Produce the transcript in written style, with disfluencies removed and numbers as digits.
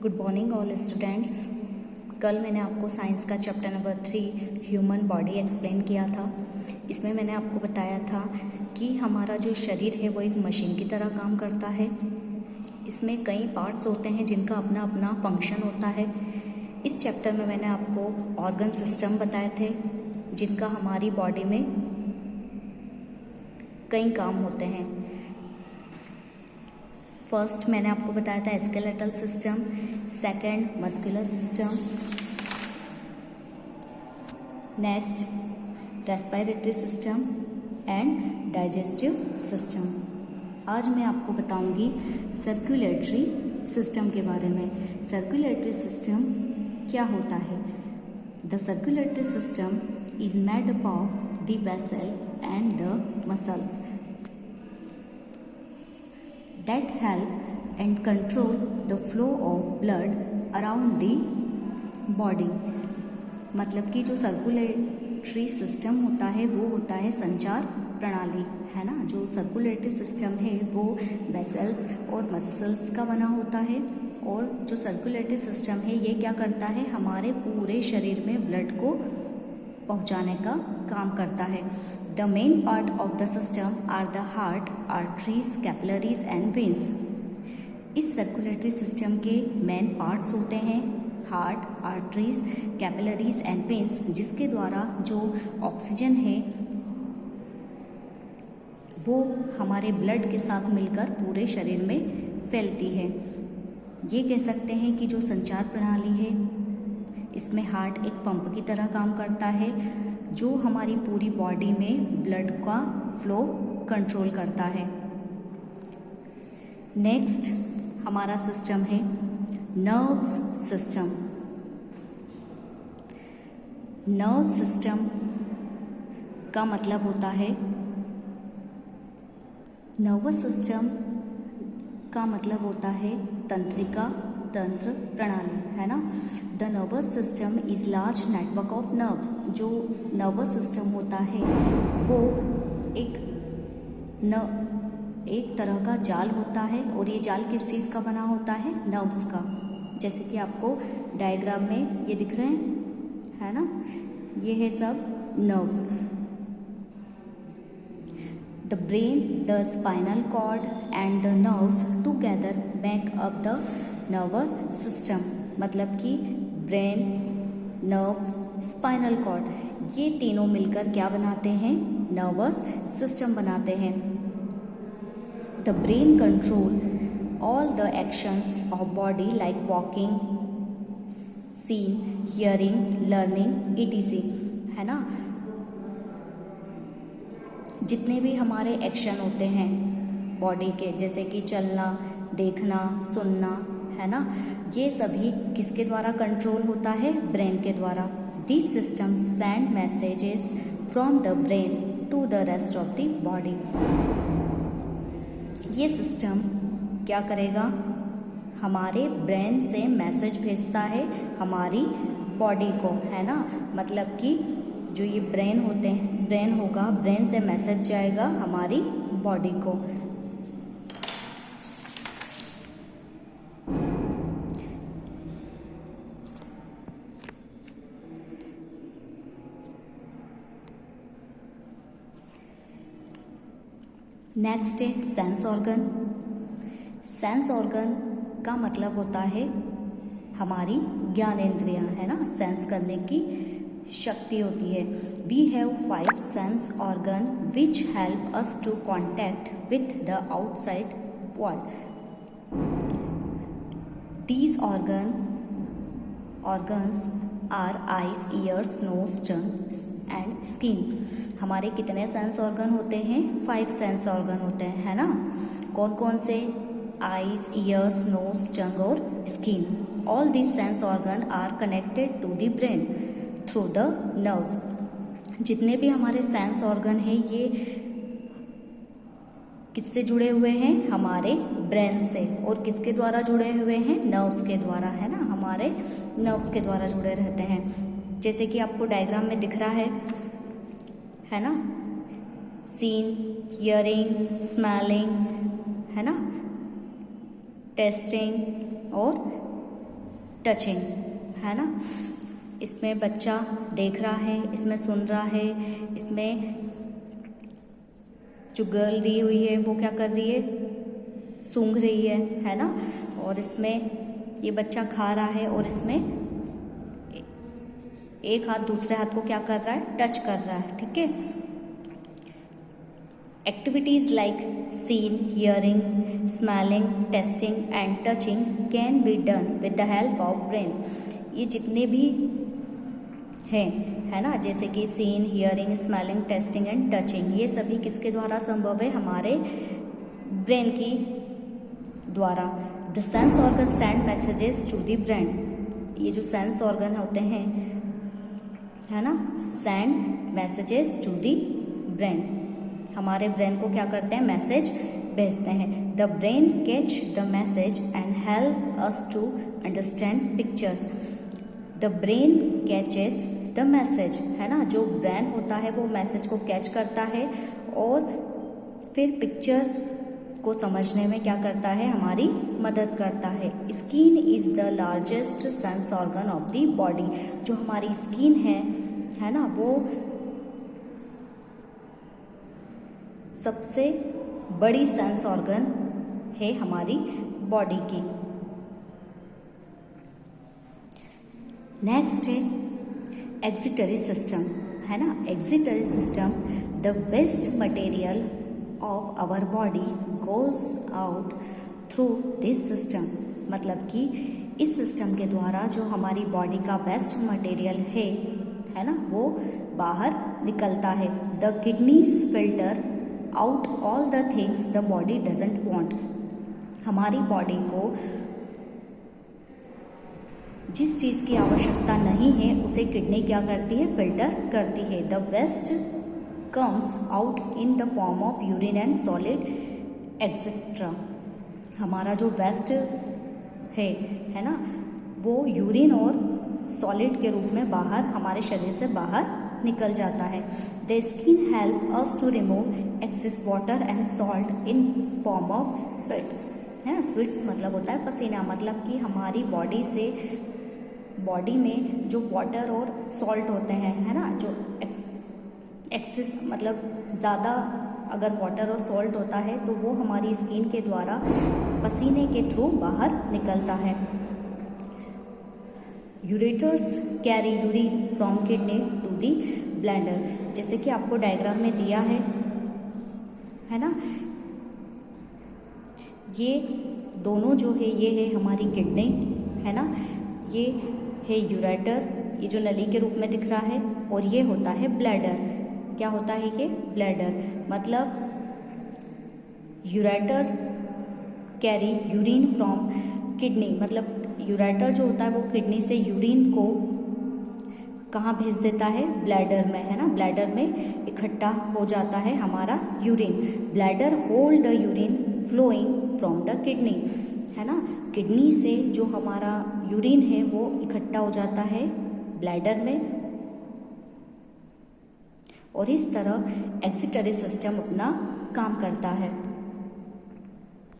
Good morning all students. कल मैंने आपको साइंस का chapter number 3 human body explain किया था। इसमें मैंने आपको बताया था कि हमारा जो शरीर है वो एक मशीन की तरह काम करता है। इसमें कई पार्ट्स होते हैं जिनका अपना अपना फंक्शन होता है। इस चैप्टर में मैंने आपको ऑर्गन सिस्टम बताए थे जिनका हमारी बॉडी में कई काम होते हैं। फर्स्ट मैंने आपको बताया था skeletal system, second muscular system, next respiratory system and digestive system. आज मैं आपको बताऊंगी सर्कुलेटरी सिस्टम के बारे में। सर्कुलेटरी सिस्टम क्या होता है? The circulatory system is made up of the vessel and the muscles that help and control the flow of blood around the body। मतलब कि जो सर्कुलेटरी सिस्टम होता है वो होता है संचार प्रणाली, है ना। जो सर्कुलेटरी सिस्टम है वो वेसल्स और मसल्स का बना होता है और जो सर्कुलेटरी सिस्टम है ये क्या करता है, हमारे पूरे शरीर में ब्लड को पहुंचाने का काम करता है। The main part of the system are the heart, arteries, capillaries and veins. इस सर्कुलेटरी सिस्टम के मेन पार्ट्स होते हैं heart, arteries, capillaries and veins, जिसके द्वारा जो ऑक्सीजन है वो हमारे ब्लड के साथ मिलकर पूरे शरीर में फैलती है। ये कह सकते हैं कि जो संचार प्रणाली है इसमें हार्ट एक पंप की तरह काम करता है जो हमारी पूरी बॉडी में ब्लड का फ्लो कंट्रोल करता है। नेक्स्ट हमारा सिस्टम है नर्व्स सिस्टम। नर्व सिस्टम का मतलब होता है, नर्वस सिस्टम का मतलब होता है तंत्रिका, तंत्र प्रणाली, है ना। The nervous system is large network of nerve. जो नर्वस सिस्टम होता है वो एक तरह का जाल होता है और ये जाल किस चीज़ का बना होता है? नर्व्स का। जैसे कि आपको डायग्राम में ये दिख रहे हैं, है ना, ये है सब nerves. The brain, the spinal cord and the nerves together make up the nervous system। मतलब कि ब्रेन, नर्व्स, स्पाइनल कॉर्ड ये तीनों मिलकर क्या बनाते हैं? नर्वस सिस्टम बनाते हैं। The brain control all the actions of body like walking, seeing, hearing, learning, etc, है ना। जितने भी हमारे एक्शन होते हैं बॉडी के, जैसे कि चलना, देखना, सुनना, है ना, ये सभी किसके द्वारा कंट्रोल होता है? ब्रेन के द्वारा। This system send messages from the brain to the rest of the body. ये सिस्टम क्या करेगा? हमारे ब्रेन से मैसेज भेजता है हमारी बॉडी को, है ना। मतलब कि जो ये ब्रेन होते हैं, ब्रेन होगा, ब्रेन से मैसेज जाएगा हमारी बॉडी को। नेक्स्ट है सेंस ऑर्गन। सेंस ऑर्गन का मतलब होता है हमारी ज्ञानेंद्रियां, है ना, सेंस करने की शक्ति होती है। We have 5 sense organ which help us to contact with the outside world. These organs are eyes, ears, nose, tongue and skin. हमारे कितने सेंस ऑर्गन होते हैं? 5 सेंस ऑर्गन होते हैं, है ना। कौन कौन से? आइज, ईयर्स, नोज, टंग और skin. All these sense organ are connected to the brain through the nerves. जितने भी हमारे सेंस ऑर्गन हैं ये किससे जुड़े हुए हैं? हमारे ब्रेन से। और किसके द्वारा जुड़े हुए हैं? नर्व्स के द्वारा, है ना, हमारे नर्व्स के द्वारा जुड़े रहते हैं। जैसे कि आपको डायग्राम में दिख रहा है ना, सीन, हियरिंग, स्मेलिंग, है ना, टेस्टिंग और टचिंग, है ना। इसमें बच्चा देख रहा है, इसमें सुन रहा है, इसमें जो गर्ल दी हुई है वो क्या कर रही है, सूंघ रही है ना। और इसमें ये बच्चा खा रहा है और इसमें एक हाथ दूसरे हाथ को क्या कर रहा है, टच कर रहा है, ठीक है। Activities like seen, hearing, smelling, tasting and touching can be done with the help of brain. ये जितने भी हैं, है ना, जैसे कि seen, hearing, smelling, tasting and touching, ये सभी किसके द्वारा संभव है, हमारे ब्रेन की द्वारा। The sense organ send messages to the brain. ये जो सेंस ऑर्गन होते हैं, है ना, send messages to the brain, हमारे ब्रेन को क्या करते हैं, मैसेज भेजते हैं। The brain catch the message and help us to understand pictures. The brain catches the message, है ना, जो ब्रेन होता है वो मैसेज को कैच करता है और फिर पिक्चर्स को समझने में क्या करता है, हमारी मदद करता है। Skin is the largest sense organ of the body. जो हमारी स्किन है ना, वो सबसे बड़ी सेंस ऑर्गन है हमारी बॉडी की। नेक्स्ट है एक्सिटरी सिस्टम, है ना। Excretory system, the waste material of our body goes out through this system. मतलब कि इस सिस्टम के द्वारा जो हमारी बॉडी का वेस्ट मटेरियल है ना, वो बाहर निकलता है। The kidneys filter out all the things the body doesn't want. हमारी बॉडी को जिस चीज़ की आवश्यकता नहीं है उसे किडनी क्या करती है, फिल्टर करती है। The waste comes out in the form of urine and solid etcetera. हमारा जो वेस्ट है ना, वो यूरिन और सॉलिड के रूप में बाहर हमारे शरीर से बाहर निकल जाता है। The skin help us to remove excess water and salt in form of sweats, है ना। स्वेट्स मतलब होता है पसीना, मतलब कि हमारी बॉडी में जो वाटर और सॉल्ट होते हैं, है ना, जो एक्सेस मतलब ज़्यादा अगर वाटर और सॉल्ट होता है तो वो हमारी स्किन के द्वारा पसीने के थ्रू बाहर निकलता है। Ureters carry urine from kidney to the bladder. जैसे कि आपको डायग्राम में दिया है ना, ये दोनों जो है ये है हमारी किडनी, है ना, ये है यूरेटर, ये जो नली के रूप में दिख रहा है, और ये होता है ब्लैडर। क्या होता है ये, ब्लैडर। मतलब ureter carry urine from kidney, मतलब यूरेटर जो होता है वो किडनी से यूरिन को कहाँ भेज देता है, ब्लैडर में, है ना। ब्लैडर में इकट्ठा हो जाता है हमारा urine. Bladder hold the urine flowing from the kidney, है ना। किडनी से जो हमारा यूरिन है वो इकट्ठा हो जाता है ब्लैडर में, और इस तरह एक्सिटरी सिस्टम अपना काम करता है।